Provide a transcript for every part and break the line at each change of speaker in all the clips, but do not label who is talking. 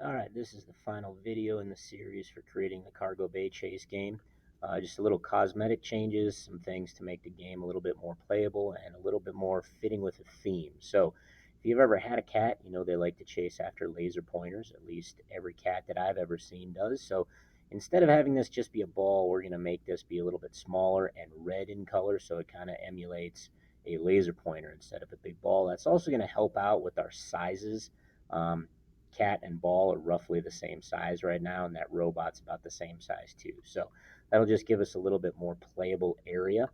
Alright, this is the final video in the series for creating the Cargo Bay Chase game. Just a little cosmetic changes, some things to make the game a little bit more playable and a little bit more fitting with a theme. So, if you've ever had a cat, you know they like to chase after laser pointers. At least every cat that I've ever seen does. So, instead of having this just be a ball, we're going to make this be a little bit smaller and red in color so it kind of emulates a laser pointer instead of a big ball. That's also going to help out with our sizes. Um, Cat and ball are roughly the same size right now, and that robot's about the same size too. So that'll just give us a little bit more playable area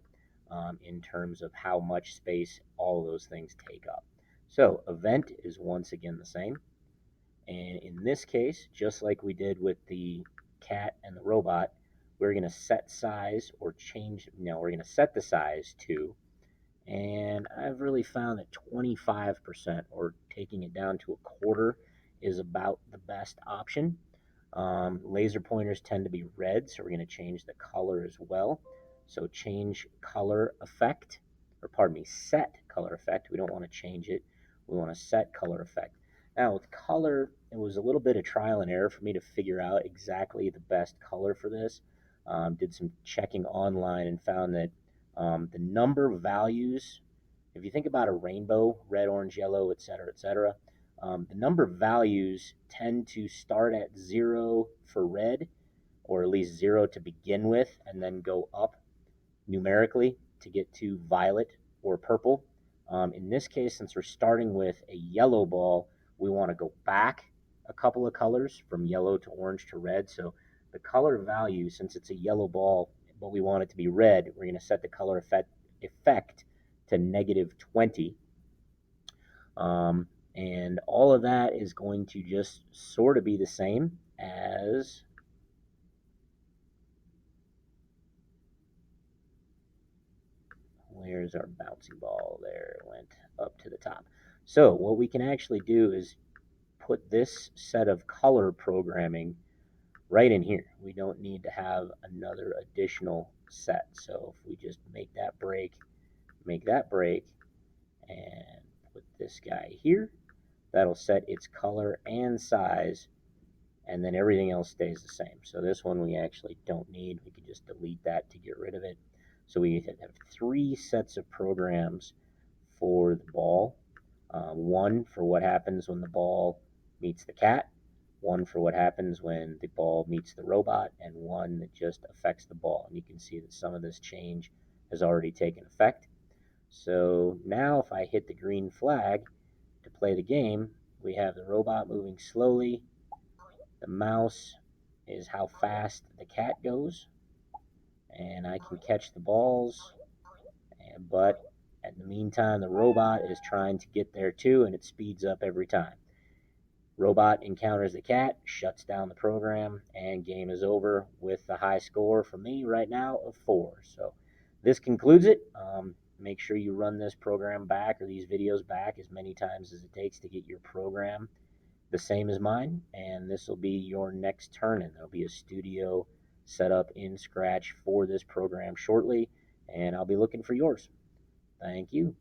in terms of how much space all of those things take up. So event is once again the same. And in this case, just like we did with the cat and the robot, we're going to set size or change. No, we're going to set the size to, and I've really found that 25% or taking it down to a quarter is about the best option. Laser pointers tend to be red, so we're going to change the color as well. So change color effect, or pardon me, set color effect. We don't want to change it. We want to set color effect. Now with color, it was a little bit of trial and error for me to figure out exactly the best color for this. Did some checking online and found that the number of values, if you think about a rainbow, red, orange, yellow, etc., the number of values tend to start at 0 for red, or at least 0 to begin with, and then go up numerically to get to violet or purple. In this case, since we're starting with a yellow ball, we want to go back a couple of colors from yellow to orange to red. So the color value, since it's a yellow ball, but we want it to be red, we're going to set the color effect to -20. And all of that is going to just sort of be the same as, where's our bouncing ball? There it went up to the top. So what we can actually do is put this set of color programming right in here. We don't need to have another additional set. So if we just make that break, and put this guy here, that'll set its color and size, and then everything else stays the same. So this one we actually don't need. We can just delete that to get rid of it. So we have 3 sets of programs for the ball. One for what happens when the ball meets the cat, one for what happens when the ball meets the robot, and one that just affects the ball. And you can see that some of this change has already taken effect. So now if I hit the green flag to play the game, we have the robot moving slowly. The mouse is how fast the cat goes, and I can catch the balls, but in the meantime, the robot is trying to get there too, and it speeds up every time. Robot encounters the cat, shuts down the program, and game is over with the high score for me right now of 4. So this concludes it. Make sure you run this program back or these videos back as many times as it takes to get your program the same as mine, and this will be your next turn-in. There'll be a studio set up in Scratch for this program shortly, and I'll be looking for yours. Thank you.